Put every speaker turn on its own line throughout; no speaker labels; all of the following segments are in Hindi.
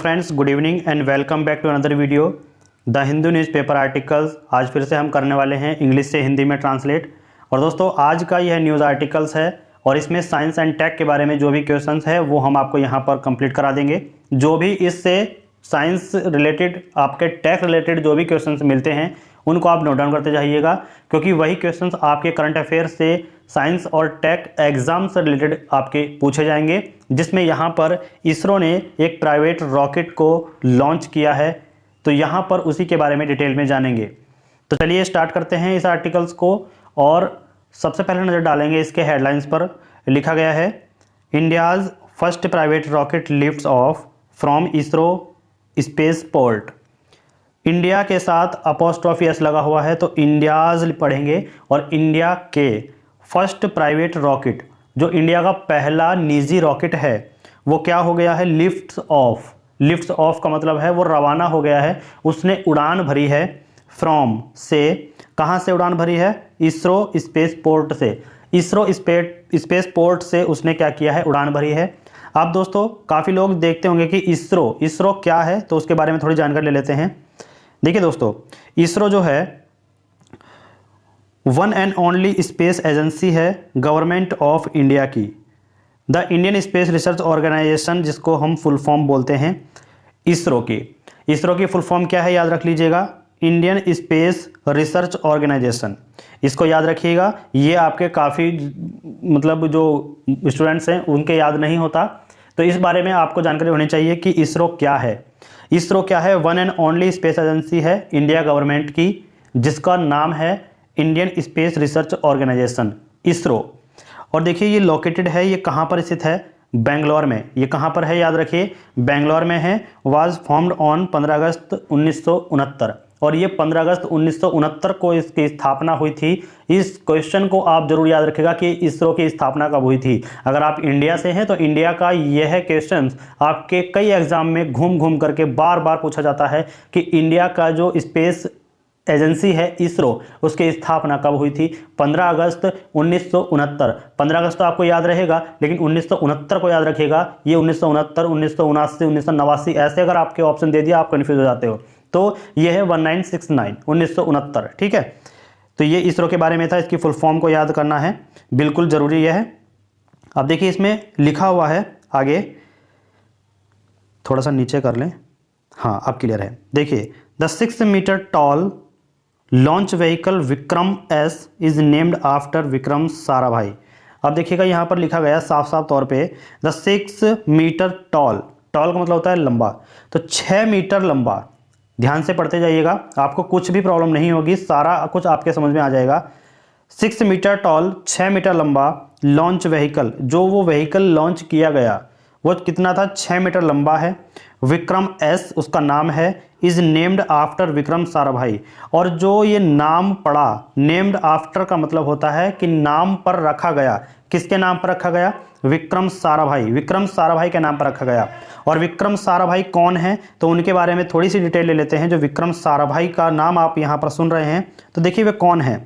Friends, good evening and welcome back to another video the Hindu newspaper articles. आज फिर से हम करने वाले हैं इंग्लिश से हिंदी में ट्रांसलेट। और दोस्तों, आज का यह न्यूज़ आर्टिकल्स है और इसमें साइंस एंड टेक के बारे में जो भी क्वेश्चंस है वो हम आपको यहाँ पर कंप्लीट करा देंगे। जो भी इससे साइंस रिलेटेड, आपके टेक रिलेटेड जो भी क्वेश्चंस मिलते हैं उनको आप नोट डाउन करते जाइएगा, क्योंकि वही क्वेश्चंस आपके करंट अफेयर से साइंस और टेक एग्जाम से रिलेटेड आपके पूछे जाएंगे, जिसमें यहाँ पर इसरो ने एक प्राइवेट रॉकेट को लॉन्च किया है। तो यहाँ पर उसी के बारे में डिटेल में जानेंगे। तो चलिए स्टार्ट करते हैं इस आर्टिकल्स को। और सबसे पहले नज़र डालेंगे इसके हेडलाइंस पर। लिखा गया है, India's first private rocket lifts of from ISRO space port. India के साथ अपॉस्ट्रोफी एस लगा हुआ है, तो इंडियाज़ पढ़ेंगे। और इंडिया के फर्स्ट प्राइवेट रॉकेट, जो इंडिया का पहला निजी रॉकेट है, वो क्या हो गया है, लिफ्ट्स ऑफ। लिफ्ट्स ऑफ का मतलब है वो रवाना हो गया है, उसने उड़ान भरी है। फ्रॉम से, कहाँ से उड़ान भरी है, इसरो स्पेस पोर्ट से। इसरो स्पेस पोर्ट से उसने क्या किया है, उड़ान भरी है। आप दोस्तों काफ़ी लोग देखते होंगे कि इसरो क्या है, तो उसके बारे में थोड़ी जानकारी ले लेते हैं। देखिए दोस्तों, इसरो जो है one and only space agency है गवर्नमेंट ऑफ इंडिया की। The Indian Space research Organisation, जिसको हम फुल फॉर्म बोलते हैं इसरो की। इसरो की फुल फॉर्म क्या है, याद रख लीजिएगा, इंडियन स्पेस रिसर्च ऑर्गेनाइजेशन। इसको याद रखिएगा। ये आपके काफ़ी मतलब जो स्टूडेंट्स हैं उनके याद नहीं होता, तो इस बारे में आपको जानकारी होनी चाहिए कि इसरो क्या है। इसरो क्या है, one and only space agency है इंडिया गवर्नमेंट की, जिसका नाम है Indian Space research Organisation, ISRO. और देखिए ये लोकेटेड है, ये कहाँ पर स्थित है, बेंगलोर में। ये कहाँ पर है, याद रखिए, बेंगलोर में है। वाज फॉर्म्ड ऑन 15 अगस्त 1969, और ये 15 अगस्त 1969 को इसकी स्थापना हुई थी। इस क्वेश्चन को आप जरूर याद रखिएगा कि इसरो की स्थापना कब हुई थी। अगर आप इंडिया से हैं तो इंडिया का यह क्वेश्चन आपके कई एग्जाम में घूम घूम करके बार बार पूछा जाता है कि इंडिया का जो स्पेस एजेंसी है इसरो, उसकी स्थापना कब हुई थी, 15 अगस्त 1969। 15 अगस्त तो आपको याद रहेगा, लेकिन 1969 को याद रखिएगा। ये 1969, 1979, 1989 ऐसे अगर आपके ऑप्शन दे दिया आप कन्फ्यूज हो जाते हो। तो ये है 1969, 1969, ठीक है। तो ये इसरो के बारे में था, इसकी फुल फॉर्म को याद करना है, बिल्कुल ज़रूरी है। अब देखिए इसमें लिखा हुआ है आगे, थोड़ा सा नीचे कर लें, हाँ अब क्लियर है। देखिए, the 6 metre tall launch vehicle Vikram S is named after Vikram Sarabhai. अब देखिएगा यहाँ पर लिखा गया साफ साफ तौर पे, द 6 मीटर टॉल। टॉल का मतलब होता है लंबा, तो 6 मीटर लंबा। ध्यान से पढ़ते जाइएगा, आपको कुछ भी प्रॉब्लम नहीं होगी, सारा कुछ आपके समझ में आ जाएगा। 6 मीटर टॉल, 6 मीटर लंबा लॉन्च व्हीकल, जो वो व्हीकल लॉन्च किया गया वो कितना था, 6 मीटर लंबा है। विक्रम एस उसका नाम है, is named after Vikram Sarabhai. और जो ये नाम पड़ा, नेम्ड आफ्टर का मतलब होता है कि नाम पर रखा गया। किसके नाम पर रखा गया, विक्रम साराभाई। विक्रम साराभाई के नाम पर रखा गया। और विक्रम साराभाई कौन है, तो उनके बारे में थोड़ी सी डिटेल ले लेते हैं। जो विक्रम साराभाई का नाम आप यहाँ पर सुन रहे हैं, तो देखिए वे कौन है,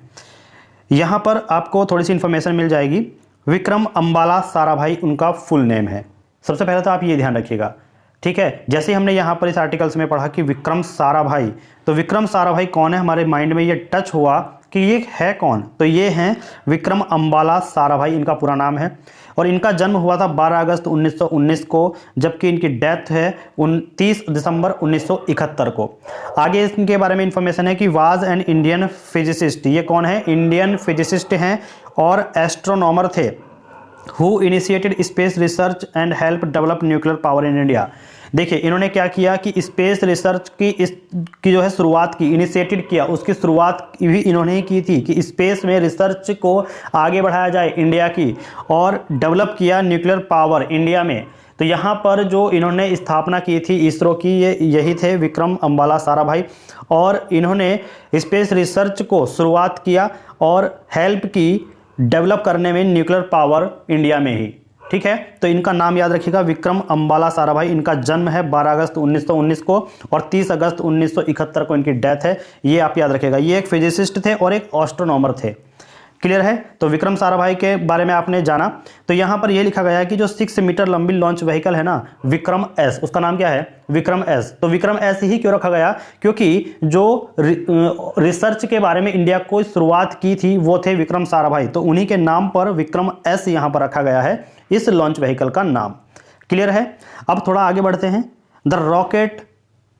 यहाँ पर आपको थोड़ी सी इंफॉर्मेशन मिल जाएगी। विक्रम अम्बाला साराभाई उनका फुल नेम है। सबसे पहले तो आप ये ध्यान रखिएगा, ठीक है। जैसे हमने यहाँ पर इस आर्टिकल्स में पढ़ा कि विक्रम साराभाई, तो विक्रम साराभाई कौन है, हमारे माइंड में ये टच हुआ कि ये है कौन, तो ये हैं विक्रम अम्बाला साराभाई, इनका पूरा नाम है। और इनका जन्म हुआ था 12 अगस्त 1919 को, जबकि इनकी डेथ है 29 दिसंबर 1971 को। आगे इनके बारे में इंफॉर्मेशन है कि वाज एन इंडियन फिजिसिस्ट। ये कौन है, इंडियन फिजिसिस्ट हैं और एस्ट्रोनॉमर थे। Who initiated space research and help develop nuclear power in India. देखिए इन्होंने क्या किया कि स्पेस रिसर्च की जो है शुरुआत की, इनिशिएटेड किया, उसकी शुरुआत भी इन्होंने ही की थी कि स्पेस में रिसर्च को आगे बढ़ाया जाए इंडिया की, और डेवलप किया न्यूक्लियर पावर इंडिया में। तो यहाँ पर जो इन्होंने स्थापना की थी इसरो की, यही थे विक्रम अम्बाला साराभाई। और इन्होंने स्पेस रिसर्च को शुरुआत किया और हेल्प की डेवलप करने में न्यूक्लियर पावर इंडिया में ही, ठीक है। तो इनका नाम याद रखिएगा, विक्रम अम्बाला साराभाई। इनका जन्म है 12 अगस्त 1919 को और 30 अगस्त 1971 को इनकी डेथ है। ये आप याद रखिएगा। ये एक फिजिसिस्ट थे और एक एस्ट्रोनॉमर थे, क्लियर है। तो विक्रम साराभाई के बारे में आपने जाना। तो यहाँ पर यह लिखा गया है कि जो 6 मीटर लंबी लॉन्च व्हीकल है ना विक्रम एस, उसका नाम क्या है, विक्रम एस। तो विक्रम एस ही क्यों रखा गया, क्योंकि जो रिसर्च के बारे में इंडिया को शुरुआत की थी वो थे विक्रम साराभाई, तो उन्हीं के नाम पर विक्रम एस यहाँ पर रखा गया है इस लॉन्च व्हीकल का नाम। क्लियर है। अब थोड़ा आगे बढ़ते हैं। The rocket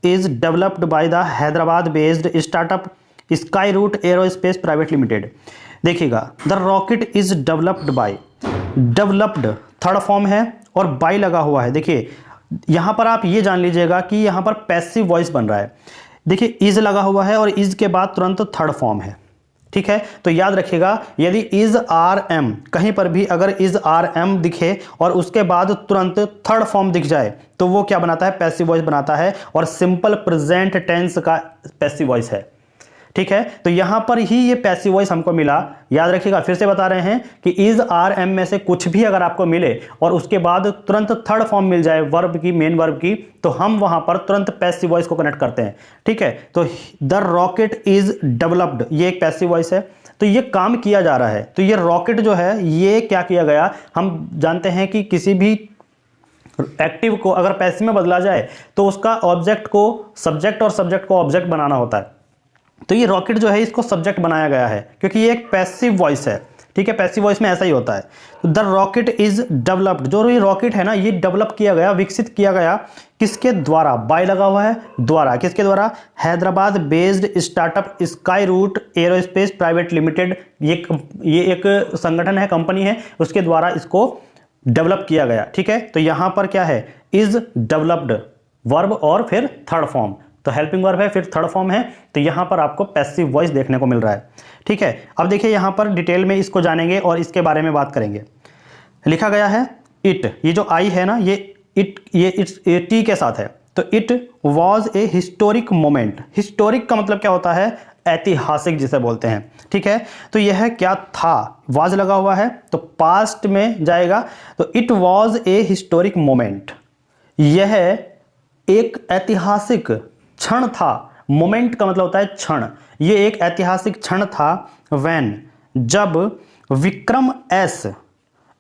is developed by the Hyderabad based startup Skyroot aerospace private limited. देखिएगा, the rocket is developed by, developed third form है और बाय लगा हुआ है। देखिए यहां पर आप ये जान लीजिएगा कि यहां पर पैसिव वॉइस बन रहा है। देखिए इज लगा हुआ है और इज के बाद तुरंत थर्ड फॉर्म है, ठीक है। तो याद रखिएगा, यदि इज आर एम कहीं पर भी अगर इज आर एम दिखे और उसके बाद तुरंत थर्ड फॉर्म दिख जाए तो वो क्या बनाता है, पैसिव वॉइस बनाता है, और सिंपल प्रेजेंट टेंस का पैसिव वॉइस है, ठीक है। तो यहां पर ही ये पैसिव वॉइस हमको मिला। याद रखिएगा, फिर से बता रहे हैं कि इज आर एम में से कुछ भी अगर आपको मिले और उसके बाद तुरंत थर्ड फॉर्म मिल जाए वर्ब की, मेन वर्ब की, तो हम वहां पर तुरंत पैसिव वॉइस को कनेक्ट करते हैं, ठीक है। तो द रॉकेट इज डेवलप्ड, ये एक पैसिव वॉइस है। तो ये काम किया जा रहा है। तो ये रॉकेट जो है ये क्या किया गया, हम जानते हैं कि किसी भी एक्टिव को अगर पैसिव में बदला जाए तो उसका ऑब्जेक्ट को सब्जेक्ट और सब्जेक्ट को ऑब्जेक्ट बनाना होता है। तो ये रॉकेट जो है इसको सब्जेक्ट बनाया गया है क्योंकि ये एक पैसिव वॉइस है, ठीक है। पैसिव वॉइस में ऐसा ही होता है। तो द रॉकेट इज डेवलप्ड, जो ये रॉकेट है ना ये डेवलप किया गया, विकसित किया गया किसके द्वारा, बाय लगा हुआ है, द्वारा, किसके द्वारा, Hyderabad based startup Skyroot aerospace private limited. ये एक संगठन है, कंपनी है, उसके द्वारा इसको डेवलप किया गया, ठीक है। तो यहां पर क्या है, इज डेवलप्ड वर्ब और फिर थर्ड फॉर्म, तो हेल्पिंग वर्ब है फिर थर्ड फॉर्म है। तो यहां पर आपको पैसिव वॉइस देखने को मिल रहा है, ठीक है। अब देखिए यहां पर डिटेल में इसको जानेंगे और इसके बारे में बात करेंगे। लिखा गया है इट, ये जो आई है ना ये इट, ये टी के साथ है। तो it was a historic moment. Historic का मतलब क्या होता है, ऐतिहासिक जिसे बोलते हैं, ठीक है। तो यह क्या था, वाज लगा हुआ है तो पास्ट में जाएगा। तो it was a historic moment, यह एक ऐतिहासिक क्षण था। मोमेंट का मतलब होता है क्षण, ये एक ऐतिहासिक क्षण था। व्हेन, जब Vikram S,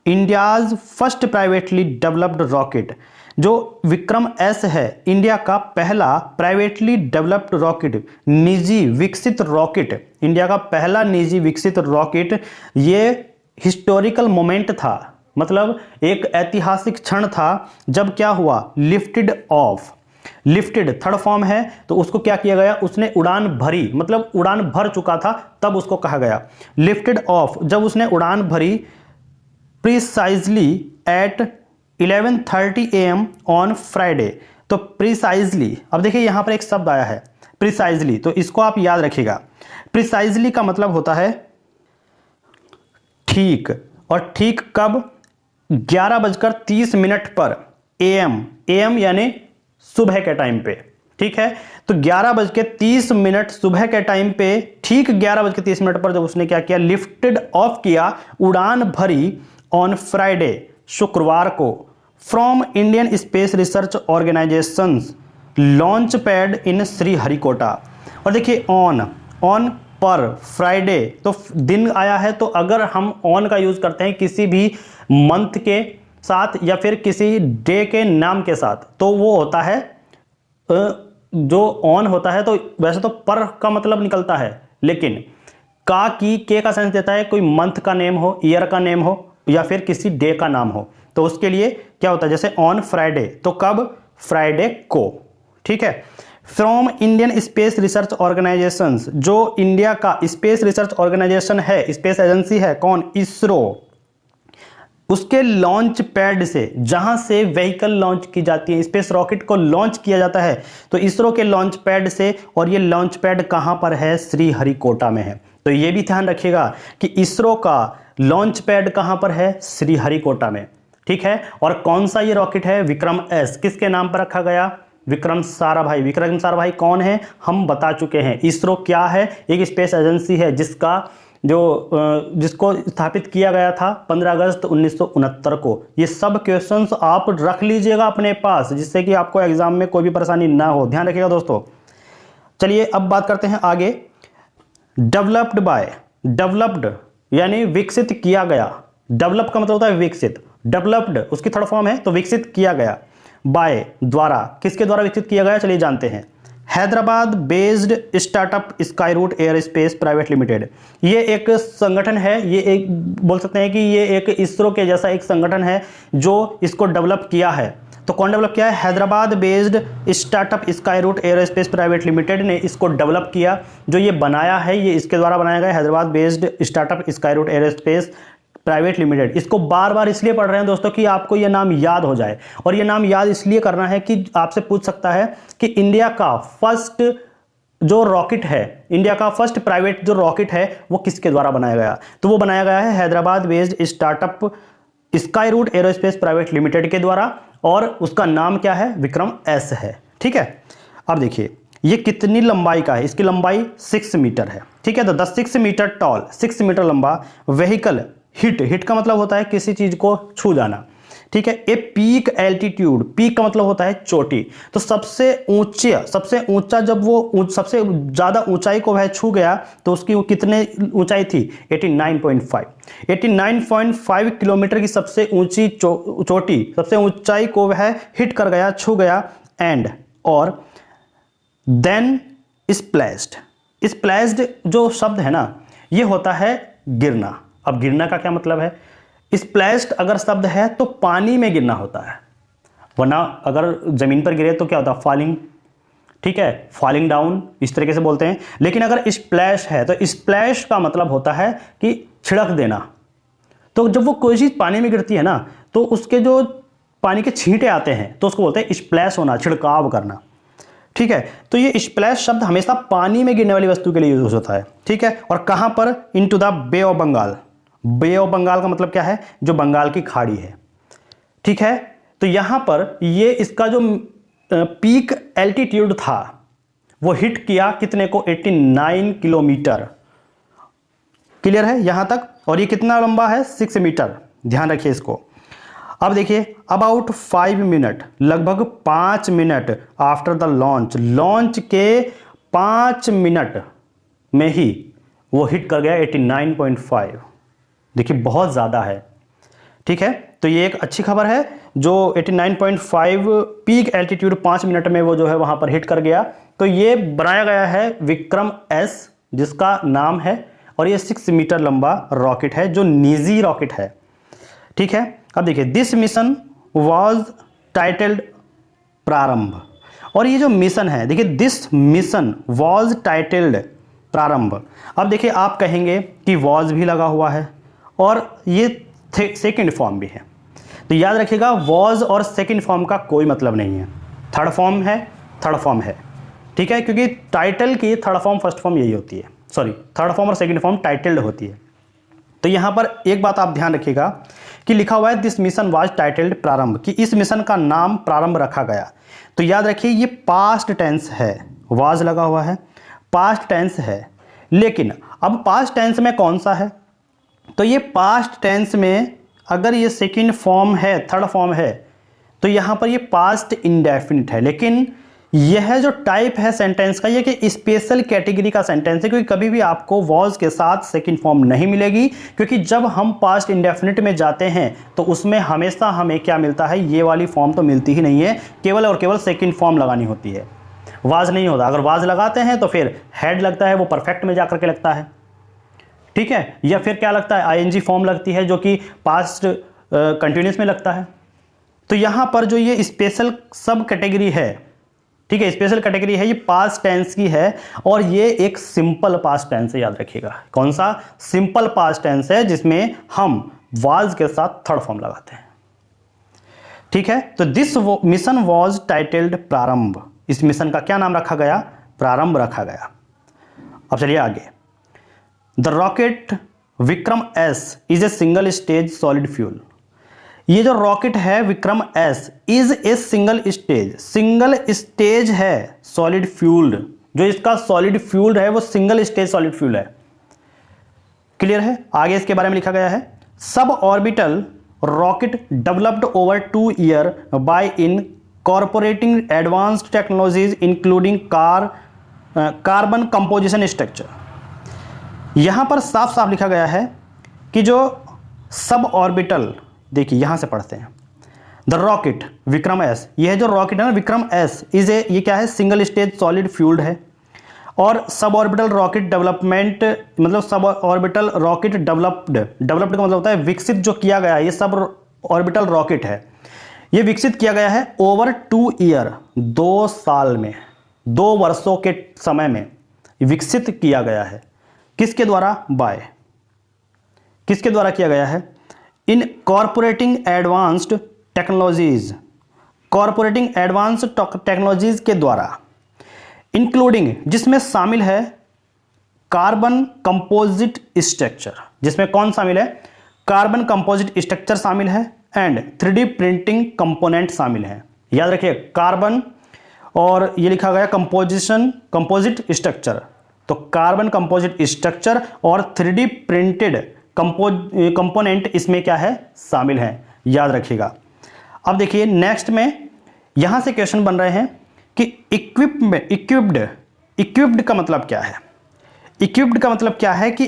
India's first privately developed rocket, जो विक्रम एस है इंडिया का पहला प्राइवेटली डेवलप्ड रॉकेट, निजी विकसित रॉकेट, इंडिया का पहला निजी विकसित रॉकेट, ये हिस्टोरिकल मोमेंट था, मतलब एक ऐतिहासिक क्षण था जब क्या हुआ, lifted of, lifted third form है तो उसको क्या किया गया, उसने उड़ान भरी, मतलब उड़ान भर चुका था तब उसको कहा गया लिफ्टेड ऑफ, जब उसने उड़ान भरी precisely at 11:30 AM on Friday. तो प्रिसाइजली, अब देखिए यहां पर एक शब्द आया है प्रिसाइजली, तो इसको आप याद रखिएगा। प्रिसाइजली का मतलब होता है ठीक, और ठीक कब, 11:30 पर AM, AM यानी सुबह के टाइम पे, ठीक है। तो 11:30 सुबह के टाइम पे, ठीक 11:30 पर जब उसने क्या किया, लिफ्टेड ऑफ किया, उड़ान भरी, ऑन फ्राइडे, शुक्रवार को, from Indian Space research Organisation launch pad in Sriharikota. और देखिए ऑन, ऑन पर, फ्राइडे तो दिन आया है, तो अगर हम ऑन का यूज करते हैं किसी भी मंथ के साथ या फिर किसी डे के नाम के साथ, तो वो होता है जो ऑन होता है, तो वैसे तो पर का मतलब निकलता है, लेकिन का की के का सेंस देता है कोई मंथ का नेम हो, ईयर का नेम हो या फिर किसी डे का नाम हो। तो उसके लिए क्या होता है, जैसे ऑन फ्राइडे, तो कब, फ्राइडे को, ठीक है। From Indian Space research Organisation, जो इंडिया का स्पेस रिसर्च ऑर्गेनाइजेशन है, स्पेस एजेंसी है, कौन, इसरो, उसके लॉन्च पैड से, जहां से व्हीकल लॉन्च की जाती है, स्पेस रॉकेट को लॉन्च किया जाता है, तो इसरो के लॉन्च पैड से, और ये लॉन्च पैड कहां पर है, श्रीहरिकोटा में है। तो ये भी ध्यान रखिएगा कि इसरो का लॉन्च पैड कहां पर है, श्रीहरिकोटा में, ठीक है। और कौन सा ये रॉकेट है, विक्रम एस, किसके नाम पर रखा गया, विक्रम साराभाई। विक्रम साराभाई कौन है, हम बता चुके हैं। इसरो क्या है, एक स्पेस एजेंसी है जिसको स्थापित किया गया था 15 अगस्त 1969 को। ये सब क्वेश्चंस आप रख लीजिएगा अपने पास, जिससे कि आपको एग्जाम में कोई भी परेशानी ना हो, ध्यान रखिएगा दोस्तों। चलिए अब बात करते हैं आगे। डेवलप्ड बाय, डेवलप्ड यानी विकसित किया गया। डेवलप का मतलब होता है विकसित, डेवलप्ड उसकी थर्ड फॉर्म है, तो विकसित किया गया। बाय द्वारा, किसके द्वारा विकसित किया गया, चलिए जानते हैं। Hyderabad based startup Skyroot airspace private limited, ये एक संगठन है, ये एक बोल सकते हैं कि ये एक इसरो के जैसा एक संगठन है जो इसको डेवलप किया है। तो कौन डेवलप किया है, Hyderabad based startup Skyroot airspace private limited ने इसको डेवलप किया। जो ये बनाया है ये इसके द्वारा बनाया गया, Hyderabad based startup Skyroot airspace private limited. इसको बार बार इसलिए पढ़ रहे हैं दोस्तों कि आपको यह नाम याद हो जाए, और यह नाम याद इसलिए करना है कि आपसे पूछ सकता है कि इंडिया का फर्स्ट जो रॉकेट है, इंडिया का फर्स्ट प्राइवेट जो रॉकेट है वो किसके द्वारा बनाया गया, तो वो बनाया गया है Hyderabad based startup Skyroot aerospace private limited के द्वारा, और उसका नाम क्या है, विक्रम एस है। ठीक है, अब देखिए ये कितनी लंबाई का है, इसकी लंबाई 6 मीटर है। ठीक है, तो 6 मीटर टॉल, 6 मीटर लंबा व्हीकल, हिट का मतलब होता है किसी चीज को छू जाना। ठीक है, ए पीक एल्टीट्यूड, पीक का मतलब होता है चोटी, तो सबसे ऊंचा जब वो सबसे ज्यादा ऊंचाई को वह छू गया तो उसकी वो कितने ऊंचाई थी, 89.5 किलोमीटर की सबसे ऊंची चोटी, सबसे ऊंचाई को वह हिट कर गया, छू गया। एंड और देन स्प्लैश्ड जो शब्द है ना, ये होता है गिरना। अब गिरना का क्या मतलब है, स्प्लैश्ड अगर शब्द है तो पानी में गिरना होता है, वरना अगर जमीन पर गिरे तो क्या होता है, फॉलिंग। ठीक है, फॉलिंग डाउन इस तरीके से बोलते हैं। लेकिन अगर स्प्लैश है तो स्प्लैश का मतलब होता है कि छिड़क देना। तो जब वो कोई चीज पानी में गिरती है ना, तो उसके जो पानी के छींटे आते हैं तो उसको बोलते हैं स्प्लैश होना, छिड़काव करना। ठीक है, तो ये स्प्लैश शब्द हमेशा पानी में गिरने वाली वस्तु के लिए यूज होता है। ठीक है, और कहां पर, into the bay of Bengal. Bay of Bengal का मतलब क्या है, जो बंगाल की खाड़ी है। ठीक है, तो यहां पर ये इसका जो पीक एल्टीट्यूड था वो हिट किया कितने को, 89 किलोमीटर। क्लियर है यहां तक, और ये कितना लंबा है, 6 मीटर, ध्यान रखिए इसको। अब देखिए अबाउट 5 मिनट, लगभग 5 मिनट आफ्टर द लॉन्च के 5 मिनट में ही वो हिट कर गया 89.5। देखिए बहुत ज़्यादा है। ठीक है, तो ये एक अच्छी खबर है, जो 89.5 पीक एल्टीट्यूड 5 मिनट में वो जो है वहां पर हिट कर गया। तो ये बनाया गया है विक्रम एस, जिसका नाम है, और ये 6 मीटर लंबा रॉकेट है जो निजी रॉकेट है। ठीक है, अब देखिए दिस मिशन वाज टाइटल्ड प्रारंभ, और ये जो मिशन है, देखिए दिस मिशन वाज टाइटल्ड प्रारंभ। अब देखिए आप कहेंगे कि वाज भी लगा हुआ है और ये सेकंड फॉर्म भी है, तो याद रखिएगा वाज और सेकंड फॉर्म का कोई मतलब नहीं है, थर्ड फॉर्म है, थर्ड फॉर्म है। ठीक है, क्योंकि टाइटल की थर्ड फॉर्म फर्स्ट फॉर्म यही होती है, सॉरी थर्ड फॉर्म और सेकंड फॉर्म टाइटल्ड होती है। तो यहां पर एक बात आप ध्यान रखिएगा कि लिखा हुआ है दिस मिशन वाज टाइटल्ड प्रारंभ, कि इस मिशन का नाम प्रारंभ रखा गया। तो याद रखिए ये पास्ट टेंस है, वाज लगा हुआ है, पास्ट टेंस है। लेकिन अब पास्ट टेंस में कौन सा है, तो ये पास्ट टेंस में अगर ये सेकंड फॉर्म है, थर्ड फॉर्म है, तो यहां पर ये पास्ट इंडेफिनिट है। लेकिन यह जो टाइप है सेंटेंस का, ये कि स्पेशल कैटेगरी का सेंटेंस है, क्योंकि कभी भी आपको वॉज के साथ सेकंड फॉर्म नहीं मिलेगी, क्योंकि जब हम पास्ट इंडेफिनिट में जाते हैं तो उसमें हमेशा हमें क्या मिलता है, ये वाली फॉर्म तो मिलती ही नहीं है, केवल और केवल सेकंड फॉर्म लगानी होती है, वाज नहीं होता। अगर वाज लगाते हैं तो फिर हेड लगता है, वो परफेक्ट में जाकर के लगता है। ठीक है, या फिर क्या लगता है, आईएनजी फॉर्म लगती है, जो कि पास्ट कंटिन्यूस में लगता है। तो यहां पर जो ये स्पेशल सब कैटेगरी है, ठीक है, स्पेशल कैटेगरी है, ये पास्ट टेंस की है, और ये एक सिंपल पास्ट टेंस है, याद रखिएगा। कौन सा, सिंपल पास्ट टेंस है, जिसमें हम वाज के साथ थर्ड फॉर्म लगाते हैं। ठीक है, तो दिस मिशन वाज टाइटल्ड प्रारंभ, इस मिशन का क्या नाम रखा गया, प्रारंभ रखा गया। अब चलिए आगे। The rocket Vikram S is a single stage solid fuel. ये जो रॉकेट है Vikram S is a single stage है सॉलिड फ्यूल्ड, जो इसका सॉलिड फ्यूल है वो सिंगल स्टेज सॉलिड फ्यूल है। क्लियर है, आगे इसके बारे में लिखा गया है, sub orbital rocket developed over 2 year by incorporating advanced technologies including carbon composition structure. यहां पर साफ साफ लिखा गया है कि जो सब ऑर्बिटल, देखिए यहां से पढ़ते हैं, द रॉकेट विक्रम एस, ये है जो रॉकेट है ना विक्रम एस इज ए, ये क्या है, सिंगल स्टेज सॉलिड फ्यूल्ड है। और सब ऑर्बिटल रॉकेट डेवलपमेंट, मतलब सब ऑर्बिटल रॉकेट डेवलप्ड का मतलब होता है विकसित जो किया गया है, ये सब ऑर्बिटल रॉकेट है, ये विकसित किया गया है ओवर 2 ईयर, 2 साल में, 2 वर्षों के समय में विकसित किया गया है। किसके द्वारा? बाय, किसके द्वारा किया गया है? इन कॉर्पोरेटिंग एडवांस्ड टेक्नोलॉजीज, कॉर्पोरेटिंग एडवांस्ड टेक्नोलॉजीज के द्वारा, इंक्लूडिंग, जिसमें शामिल है कार्बन कंपोजिट स्ट्रक्चर, जिसमें कौन शामिल है? कार्बन कंपोजिट स्ट्रक्चर शामिल है एंड 3D प्रिंटिंग कंपोनेंट शामिल है। याद रखिए कंपोजिट और ये लिखा गया कंपोजिट स्ट्रक्चर, तो कार्बन कंपोजिट स्ट्रक्चर और 3D प्रिंटेड कंपोनेंट इसमें क्या है? शामिल है, याद रखिएगा। अब देखिए नेक्स्ट में यहां से क्वेश्चन बन रहे हैं कि इक्विप्ड का मतलब क्या है? इक्विप्ड का मतलब क्या है कि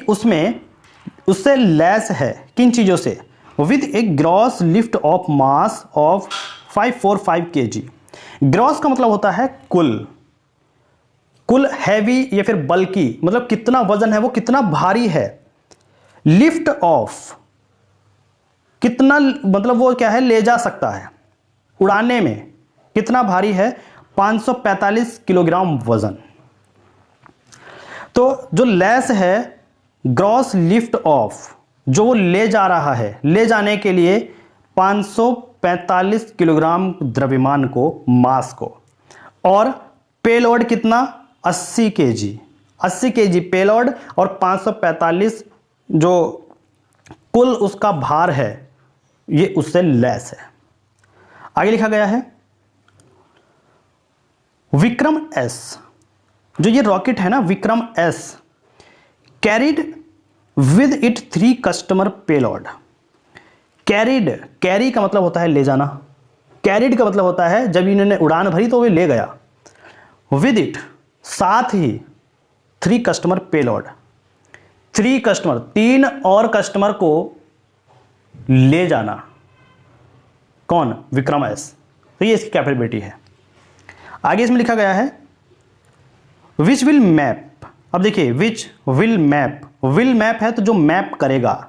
उससे लैस है किन चीजों से? With A gross lift of mass of 545 kg। Gross का मतलब होता है कुल हैवी या फिर बल्कि, मतलब कितना वजन है, वो कितना भारी है। लिफ्ट ऑफ कितना, मतलब वो क्या है? ले जा सकता है, उड़ाने में कितना भारी है? 545 किलोग्राम वजन। तो जो लेस है ग्रॉस लिफ्ट ऑफ, जो वो ले जा रहा है, ले जाने के लिए 545 किलोग्राम द्रव्यमान को, मास को, और पेलोड कितना? 80 केजी, 80 केजी पेलोड और 545 जो कुल उसका भार है, ये उससे लेस है। आगे लिखा गया है विक्रम एस, जो ये रॉकेट है ना Vikram S, carried with it 3 customer payload. Carry का मतलब होता है ले जाना, कैरिड का मतलब होता है जब इन्होंने उड़ान भरी तो वे ले गया। विद इट, साथ ही 3 कस्टमर पेलोड, 3 कस्टमर, 3 और कस्टमर को ले जाना। कौन? विक्रम एस। तो ये इसकी कैपेबिलिटी है। आगे इसमें लिखा गया है विच विल मैप। अब देखिए विच विल मैप है तो जो मैप करेगा।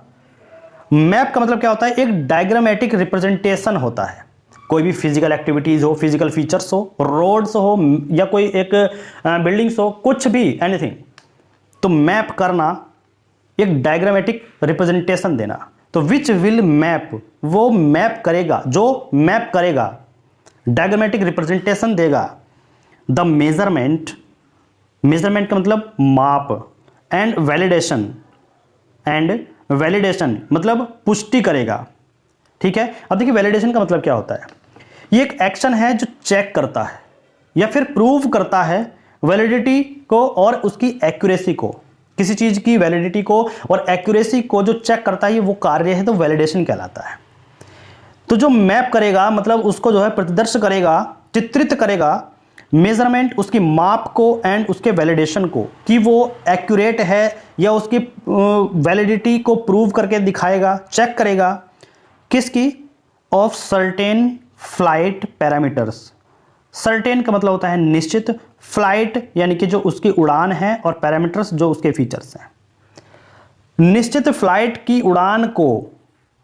मैप का मतलब क्या होता है? एक डायग्रामेटिक रिप्रेजेंटेशन होता है। कोई भी फिजिकल एक्टिविटीज हो, फिजिकल फीचर्स हो, रोड्स हो या कोई एक बिल्डिंग्स हो, कुछ भी, एनीथिंग, तो मैप करना, एक डायग्रामेटिक रिप्रेजेंटेशन देना। तो विच विल मैप, वो मैप करेगा, जो मैप करेगा, डायग्रामेटिक रिप्रेजेंटेशन देगा। द मेजरमेंट का मतलब माप, एंड वैलिडेशन मतलब पुष्टि करेगा। ठीक है। अब देखिए वैलिडेशन का मतलब क्या होता है? ये एक एक्शन है जो चेक करता है या फिर प्रूव करता है वैलिडिटी को और उसकी एक्यूरेसी को। किसी चीज की वैलिडिटी को और एक्यूरेसी को जो चेक करता है, ये वो कार्य है, तो वैलिडेशन कहलाता है। तो जो मैप करेगा मतलब उसको जो है प्रतिदर्श करेगा, चित्रित करेगा, मेजरमेंट उसकी माप को एंड उसके वैलिडेशन को, कि वो एक्यूरेट है या उसकी वैलिडिटी को प्रूव करके दिखाएगा, चेक करेगा। किसकी? Of certain flight parameters. Certain का मतलब होता है निश्चित, फ्लाइट यानी कि जो उसकी उड़ान है, और पैरामीटर्स जो उसके फीचर्स हैं। निश्चित फ्लाइट की उड़ान को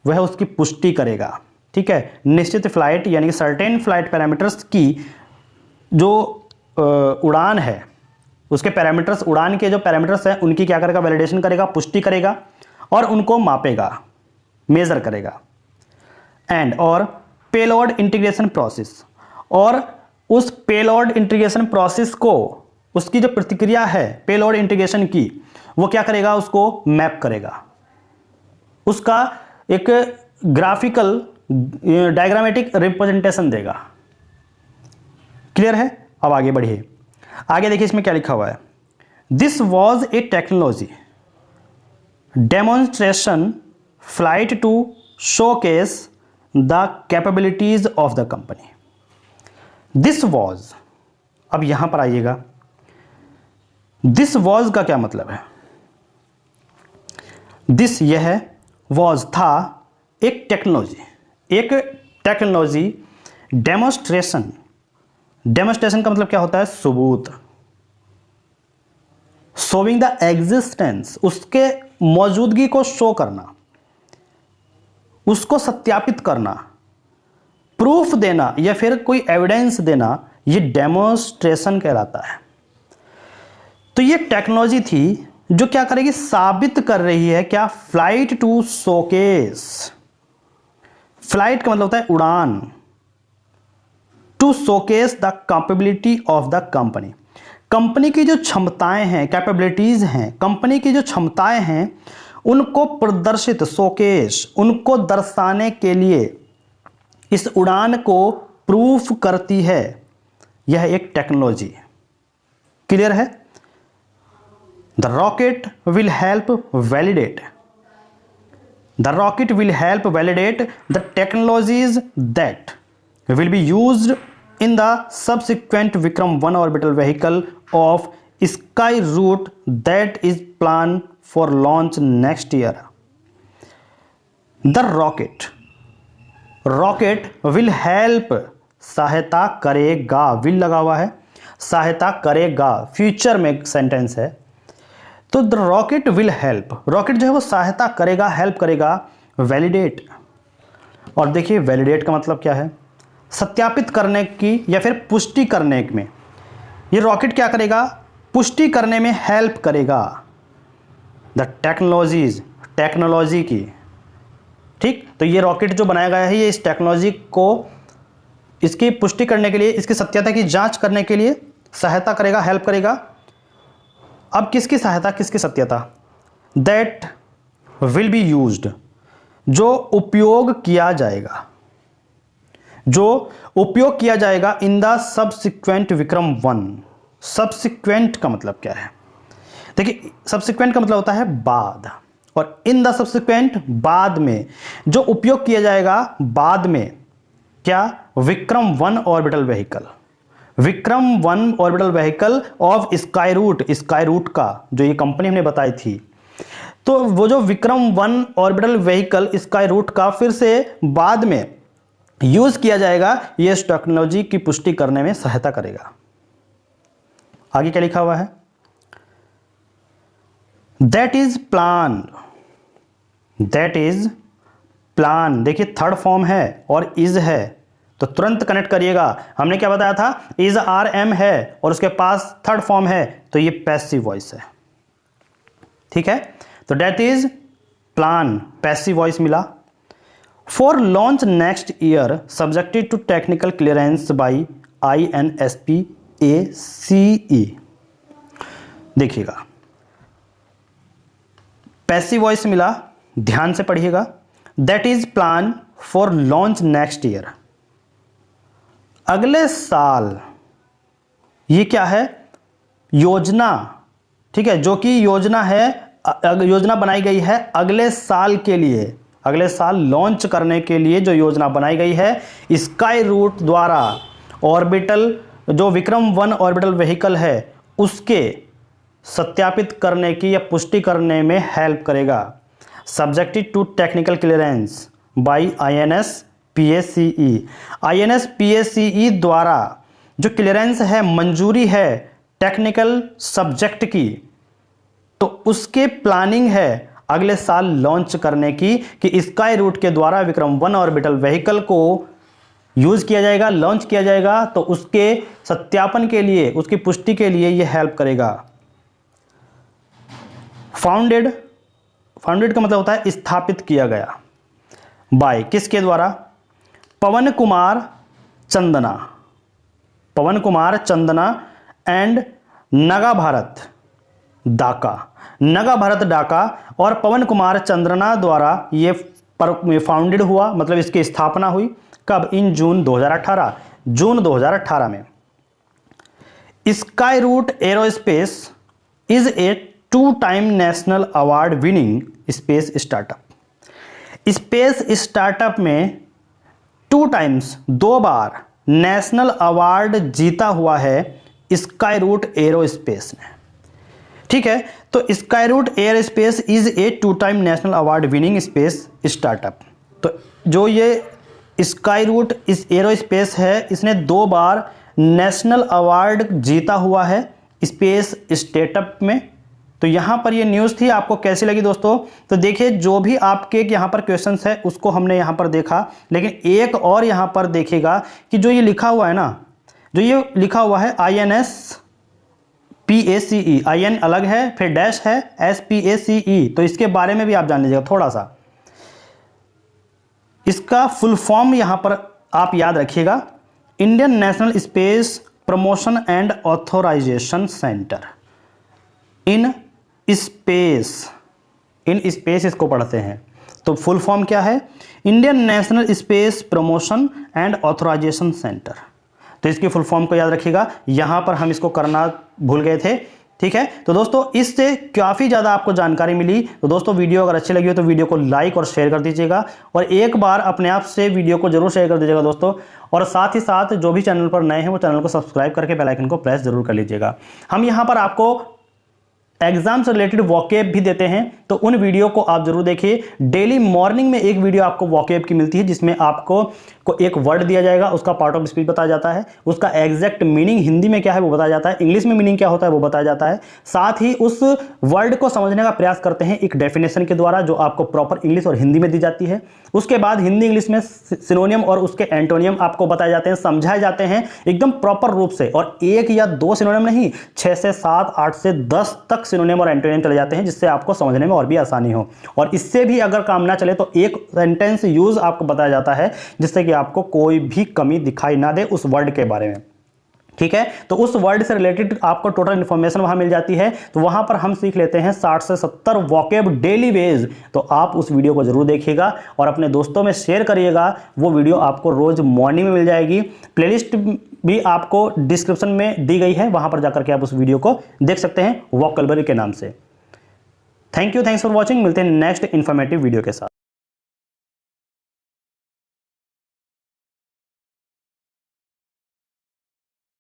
वह उसकी पुष्टि करेगा। ठीक है। निश्चित फ्लाइट यानी कि सर्टेन फ्लाइट पैरामीटर्स की जो उड़ान है, उसके पैरामीटर्स, उड़ान के जो पैरामीटर्स हैं उनकी क्या करेगा? वैलिडेशन करेगा, पुष्टि करेगा और उनको मापेगा, मेजर करेगा। एंड और पेलोड इंटीग्रेशन प्रोसेस, और उस पेलोड इंटीग्रेशन प्रोसेस को, उसकी जो प्रतिक्रिया है पेलोड इंटीग्रेशन की, वो क्या करेगा? उसको मैप करेगा, उसका एक ग्राफिकल डायग्रामेटिक रिप्रेजेंटेशन देगा। क्लियर है? अब आगे बढ़िए। आगे देखिए इसमें क्या लिखा हुआ है। This was a technology demonstration flight to showcase the capabilities of the company. This was, अब यहां पर आइएगा, दिस वॉज का क्या मतलब है? दिस यह है, वॉज था एक टेक्नोलॉजी डेमोस्ट्रेशन का मतलब क्या होता है? सबूत। शोविंग द एग्जिस्टेंस, उसके मौजूदगी को शो करना, उसको सत्यापित करना, प्रूफ देना या फिर कोई एविडेंस देना, ये डेमोस्ट्रेशन कहलाता है। तो ये टेक्नोलॉजी थी जो क्या करेगी? साबित कर रही है क्या? Flight to showcase. फ्लाइट का मतलब होता है उड़ान। To showcase the capability of the company, company की जो क्षमताएं हैं, कैपेबिलिटीज हैं, कंपनी की जो क्षमताएं हैं उनको प्रदर्शित, शोकेस, उनको दर्शाने के लिए इस उड़ान को प्रूफ करती है। यह एक टेक्नोलॉजी। क्लियर है? The rocket will help validate, the rocket will help validate the technologies that will be used in the subsequent Vikram 1 orbital vehicle of Skyroot that is planned for launch next year. The rocket will help, सहायता करेगा, will लगा हुआ है, सहायता करेगा, फ्यूचर में सेंटेंस है। तो the rocket will help, rocket जो है वो सहायता करेगा, हेल्प करेगा, वैलिडेट। और देखिए वैलिडेट का मतलब क्या है? सत्यापित करने की या फिर पुष्टि करने में। ये रॉकेट क्या करेगा? पुष्टि करने में हेल्प करेगा द टेक्नोलॉजीज, टेक्नोलॉजी की। ठीक, तो ये रॉकेट जो बनाया गया है ये इस टेक्नोलॉजी को, इसकी पुष्टि करने के लिए, इसकी सत्यता की जांच करने के लिए सहायता करेगा, हेल्प करेगा। अब किसकी सहायता, किसकी सत्यता? दैट विल बी यूज्ड, जो उपयोग किया जाएगा, जो उपयोग किया जाएगा in the subsequent Vikram 1। Subsequent का मतलब क्या है? देखिए सब्सिक्वेंट का मतलब होता है बाद, और इन द सब्सिक्वेंट बाद में, जो उपयोग किया जाएगा बाद में, क्या? Vikram 1 orbital vehicle, Vikram 1 orbital vehicle of Skyroot, Skyroot का जो ये कंपनी हमने बताई थी। तो वो जो विक्रम 1 ऑर्बिटल व्हीकल स्काईरूट का फिर से बाद में यूज किया जाएगा, ये इस टेक्नोलॉजी की पुष्टि करने में सहायता करेगा। आगे क्या लिखा हुआ है? That is plan, that is plan. देखिए थर्ड फॉर्म है और इज है, तो तुरंत कनेक्ट करिएगा। हमने क्या बताया था? इज आर एम है और उसके पास थर्ड फॉर्म है, तो ये पैसिव वॉइस है। ठीक है, तो that is plan, passive voice मिला। For launch next year, subjected to technical clearance by INSP-ACE। देखिएगा पैसिव वॉइस मिला, ध्यान से पढ़िएगा। That is plan for launch next year, अगले साल। ये क्या है? योजना। ठीक है, जो कि योजना है, योजना बनाई गई है अगले साल के लिए, अगले साल लॉन्च करने के लिए जो योजना बनाई गई है स्काईरूट द्वारा। ऑर्बिटल, जो विक्रम 1 ऑर्बिटल व्हीकल है उसके सत्यापित करने की या पुष्टि करने में हेल्प करेगा। Subjected to technical clearance by INSPACE, INSPACE द्वारा जो क्लियरेंस है, मंजूरी है टेक्निकल सब्जेक्ट की, तो उसके प्लानिंग है अगले साल लॉन्च करने की, कि स्काईरूट के द्वारा विक्रम 1 ऑर्बिटल व्हीकल को यूज किया जाएगा, लॉन्च किया जाएगा, तो उसके सत्यापन के लिए, उसकी पुष्टि के लिए यह हेल्प करेगा। फाउंडेड, फाउंडेड का मतलब होता है स्थापित किया गया। बाय, किसके द्वारा? पवन कुमार चंदना, पवन कुमार चंदना एंड नगा भारत डाका, नगा भारत डाका और पवन कुमार चंद्रना द्वारा ये फाउंडेड हुआ, मतलब इसकी स्थापना हुई। कब? इन जून 2018, जून 2018 में। Skyroot aerospace is a 2 time national award winning space startup. Space startup में 2 टाइम्स, 2 बार नेशनल अवार्ड जीता हुआ है स्काईरूट एरोस्पेस ने। ठीक है। तो Skyroot air space is a 2 time national award winning space startup. तो जो ये स्काईरूट इस एरोस्पेस है, इसने 2 बार नेशनल अवार्ड जीता हुआ है स्पेस स्टार्टअप में। तो यहाँ पर ये न्यूज़ थी, आपको कैसी लगी दोस्तों? तो देखिए, जो भी आपके यहाँ पर क्वेश्चंस है उसको हमने यहाँ पर देखा, लेकिन एक और यहाँ पर देखिएगा कि जो ये लिखा हुआ है ना, जो ये लिखा हुआ है INS PACE, IN अलग है, फिर डैश है SPACE, तो इसके बारे में भी आप जान लीजिएगा थोड़ा सा। इसका फुल फॉर्म यहाँ पर आप याद रखिएगा, Indian National Space Promotion and Authorisation Centre. In space इसको पढ़ते हैं। तो फुल फॉर्म क्या है? Indian National Space Promotion and Authorisation Centre. तो इसकी फुल फॉर्म को याद रखिएगा, यहां पर हम इसको करना भूल गए थे। ठीक है, तो दोस्तों इससे काफ़ी ज़्यादा आपको जानकारी मिली। तो दोस्तों वीडियो अगर अच्छी लगी हो तो वीडियो को लाइक और शेयर कर दीजिएगा, और एक बार अपने आप से वीडियो को जरूर शेयर कर दीजिएगा दोस्तों। और साथ ही साथ जो भी चैनल पर नए हैं वो चैनल को सब्सक्राइब करके बेल आइकन को प्रेस जरूर कर लीजिएगा। हम यहाँ पर आपको एग्जाम से रिलेटेड वॉकेब भी देते हैं, तो उन वीडियो को आप जरूर देखिए। डेली मॉर्निंग में एक वीडियो आपको वॉकेब की मिलती है, जिसमें आपको एक वर्ड दिया जाएगा, उसका पार्ट ऑफ स्पीच बताया जाता है, उसका एग्जैक्ट मीनिंग हिंदी में क्या है वो बताया जाता है, इंग्लिश में मीनिंग क्या होता है वो बताया जाता है। साथ ही उस वर्ड को समझने का प्रयास करते हैं एक डेफिनेशन के द्वारा, जो आपको प्रॉपर इंग्लिश और हिंदी में दी जाती है। उसके बाद हिंदी इंग्लिश में सिनोनियम और उसके एंटोनियम आपको बताए जाते हैं, समझाए जाते हैं एकदम प्रॉपर रूप से। और 1 या 2 सिनोनियम नहीं, 6 से 7, 8 से 10 तक सिनोनियम और एंटोनियम चले जाते हैं, जिससे आपको समझने में और भी आसानी हो। और इससे भी अगर काम ना चले तो एक सेंटेंस यूज आपको बताया जाता है, जिससे कि आपको कोई भी कमी दिखाई ना दे उस वर्ड के बारे में। ठीक है, तो उस वर्ड से रिलेटेड आपको टोटल इन्फॉर्मेशन वहां मिल जाती है। तो वहां पर हम सीख लेते हैं 60 से 70 वॉकेब डेली बेस। तो आप उस वीडियो को जरूर देखिएगा और अपने दोस्तों में शेयर करिएगा। वो वीडियो आपको रोज मॉर्निंग में मिल जाएगी। प्लेलिस्ट भी आपको डिस्क्रिप्शन में दी गई है, वहां पर जाकर के आप उस वीडियो को देख सकते हैं, वॉकैबुलरी के नाम से। Thanks for watching. मिलते हैं नेक्स्ट इंफॉर्मेटिव वीडियो के साथ।